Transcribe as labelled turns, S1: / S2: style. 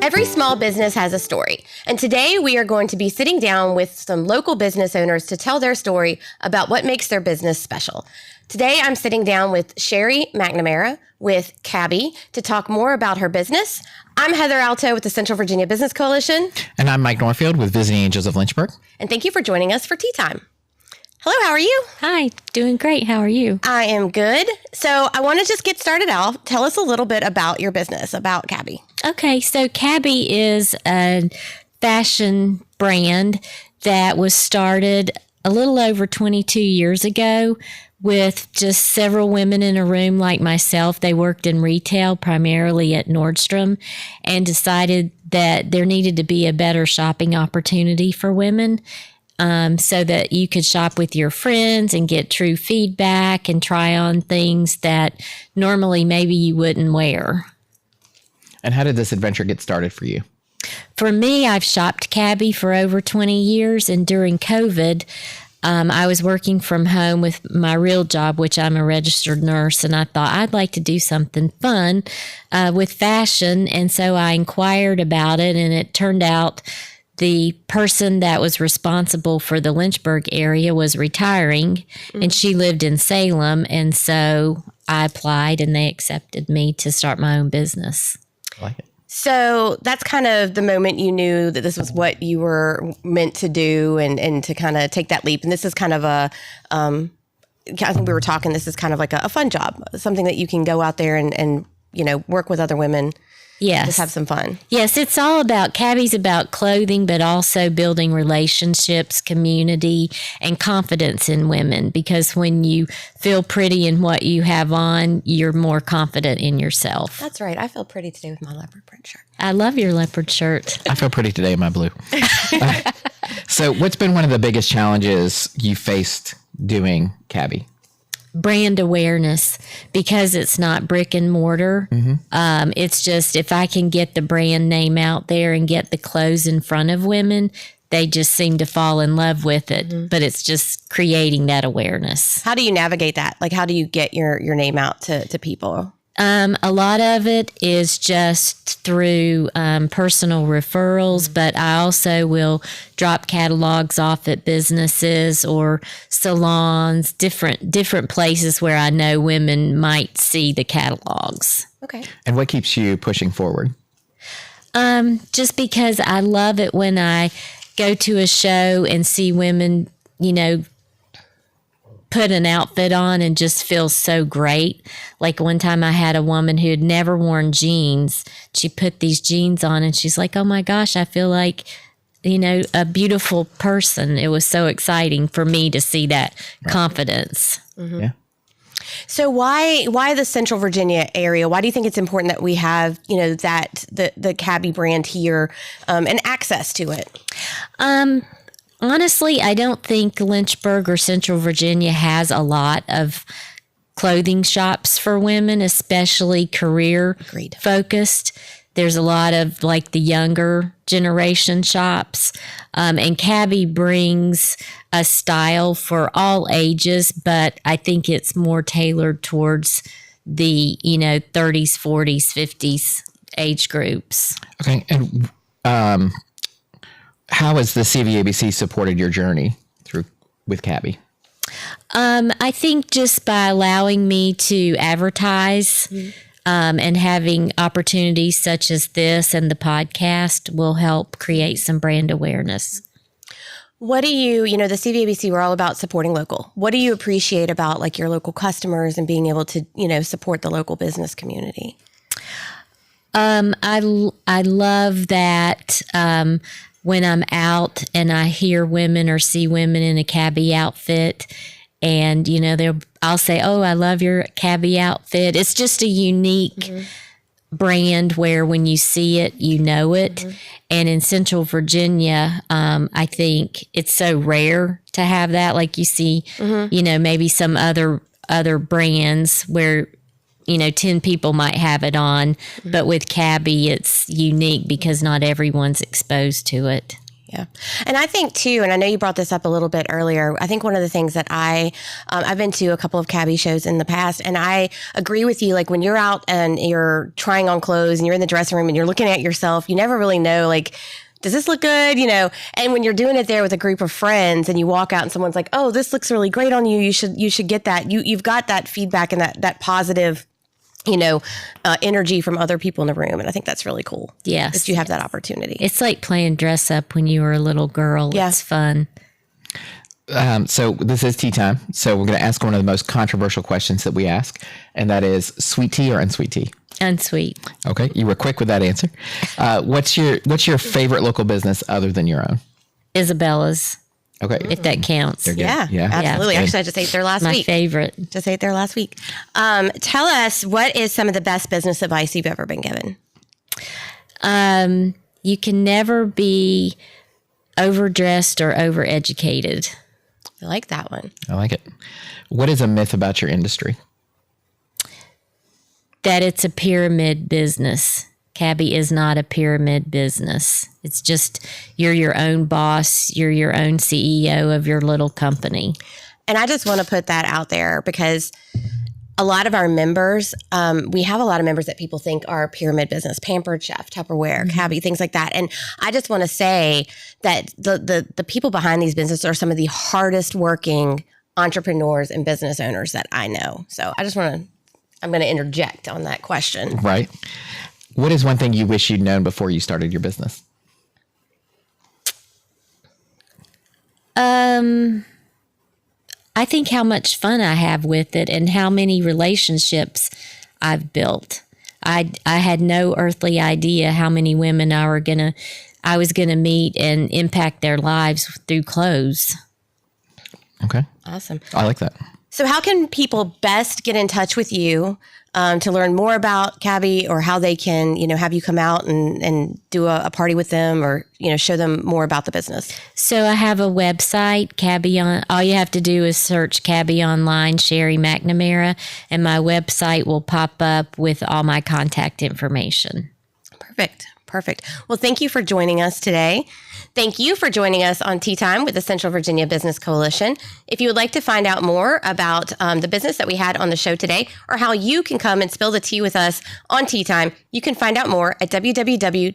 S1: Every small business has a story, and today we are going to be sitting down with some local business owners to tell their story about what makes their business special. Today I'm sitting down with Sherrie McNamara with Cabi to talk more about her business. I'm Heather Alto with the Central Virginia Business Coalition.
S2: And I'm Mike Norfield with Visiting Angels of Lynchburg.
S1: And thank you for joining us for Tea Time. Hello, how are you?
S3: Hi, doing great. How are you?
S1: I am good. So I want to just get started out. Tell us a little bit about your business, about Cabi.
S3: Okay, so Cabi is a fashion brand that was started a little over 22 years ago with just several women in a room like myself. They worked in retail, primarily at Nordstrom, and decided that there needed to be a better shopping opportunity for women. So that you could shop with your friends and get true feedback and try on things that normally maybe you wouldn't wear.
S2: And how did this adventure get started for you?
S3: For me, I've shopped Cabi for over 20 years, and during COVID, I was working from home with my real job, which I'm a registered nurse, and I thought I'd like to do something fun with fashion, and so I inquired about it, and it turned out the person that was responsible for the Lynchburg area was retiring, and she lived in Salem, and so I applied, and they accepted me to start my own business.
S2: I like it.
S1: So that's kind of the moment you knew that this was what you were meant to do and to kind of take that leap. And this is kind of a, I think we were talking, this is kind of like a fun job, something that you can go out there and work with other women.
S3: Yes.
S1: Just have some fun.
S3: Yes, it's all about, Cabi's about clothing, but also building relationships, community, and confidence in women. Because when you feel pretty in what you have on, you're more confident in yourself.
S1: That's right. I feel pretty today with my leopard print shirt.
S3: I love your leopard shirt.
S2: I feel pretty today in my blue. So what's been one of the biggest challenges you faced doing Cabi?
S3: Brand awareness, because it's not brick and mortar. It's just, if I can get the brand name out there and get the clothes in front of women, they just seem to fall in love with it. But it's just creating that awareness.
S1: How do you navigate that? Like, how do you get your name out to people?
S3: A lot of it is just through personal referrals, but I also will drop catalogs off at businesses or salons, different places where I know women might see the catalogs.
S1: Okay.
S2: And what keeps you pushing forward?
S3: Just because I love it when I go to a show and see women, put an outfit on and just feel so great. Like one time I had a woman who had never worn jeans. She put these jeans on and she's like, oh my gosh, I feel like, a beautiful person. It was so exciting for me to see that confidence.
S2: Yeah.
S1: So why the Central Virginia area? Why do you think it's important that we have, that the Cabi brand here and access to it?
S3: Honestly, I don't think Lynchburg or Central Virginia has a lot of clothing shops for women, especially career focused. There's a lot of like the younger generation shops. And Cabi brings a style for all ages, but I think it's more tailored towards the, 30s, 40s, 50s age groups.
S2: Okay. And how has the CVABC supported your journey with Cabi?
S3: I think just by allowing me to advertise and having opportunities such as this and the podcast will help create some brand awareness.
S1: What do you, the CVABC, we're all about supporting local. What do you appreciate about like your local customers and being able to, support the local business community?
S3: I love that when I'm out and I hear women or see women in a Cabi outfit and, I'll say, oh, I love your Cabi outfit. It's just a unique brand where when you see it, you know it. And in Central Virginia, I think it's so rare to have that. Like you see, maybe some other brands where 10 people might have it on, but with Cabi, it's unique because not everyone's exposed to it.
S1: Yeah. And I think too, and I know you brought this up a little bit earlier, I think one of the things that I've been to a couple of Cabi shows in the past, and I agree with you, like when you're out and you're trying on clothes and you're in the dressing room and you're looking at yourself, you never really know, like, does this look good? You know, and when you're doing it there with a group of friends and you walk out and someone's like, oh, this looks really great on you. You should get that. You've got that feedback and that positive, energy from other people in the room. And I think that's really cool.
S3: Yes.
S1: That you have that opportunity.
S3: It's like playing dress up when you were a little girl.
S1: Yeah.
S3: It's fun.
S2: So this is tea time. So we're going to ask one of the most controversial questions that we ask, and that is sweet tea or unsweet tea?
S3: Unsweet.
S2: Okay, you were quick with that answer. What's your favorite local business other than your own?
S3: Isabella's,
S2: Okay,
S3: if that counts.
S2: They're good.
S1: Yeah, absolutely.
S2: Yeah.
S1: Actually, I just ate there last
S3: My
S1: week.
S3: favorite.
S1: Just ate there last week. Tell us, what is some of the best business advice you've ever been given?
S3: You can never be overdressed or overeducated.
S1: I like that one.
S2: I like it. What is a myth about your industry?
S3: That it's a pyramid business. Cabi is not a pyramid business. It's just you're your own boss. You're your own CEO of your little company.
S1: And I just want to put that out there because a lot of our members, we have a lot of members that people think are pyramid business, Pampered Chef, Tupperware, Cabi, things like that. And I just want to say that the people behind these businesses are some of the hardest working entrepreneurs and business owners that I know. So I'm going to interject on that question.
S2: Right. What is one thing you wish you'd known before you started your business?
S3: I think how much fun I have with it and how many relationships I've built. I had no earthly idea how many women I was gonna meet and impact their lives through clothes.
S2: Okay.
S1: Awesome.
S2: I like that.
S1: So how can people best get in touch with you to learn more about Cabi, or how they can, have you come out and do a party with them, or, show them more about the business?
S3: So I have a website, Cabi all you have to do is search Cabi online, Sherrie McNamara, and my website will pop up with all my contact information.
S1: Perfect. Well, thank you for joining us today. Thank you for joining us on Tea Time with the Central Virginia Business Coalition. If you would like to find out more about the business that we had on the show today, or how you can come and spill the tea with us on Tea Time, you can find out more at www.cvabc.org.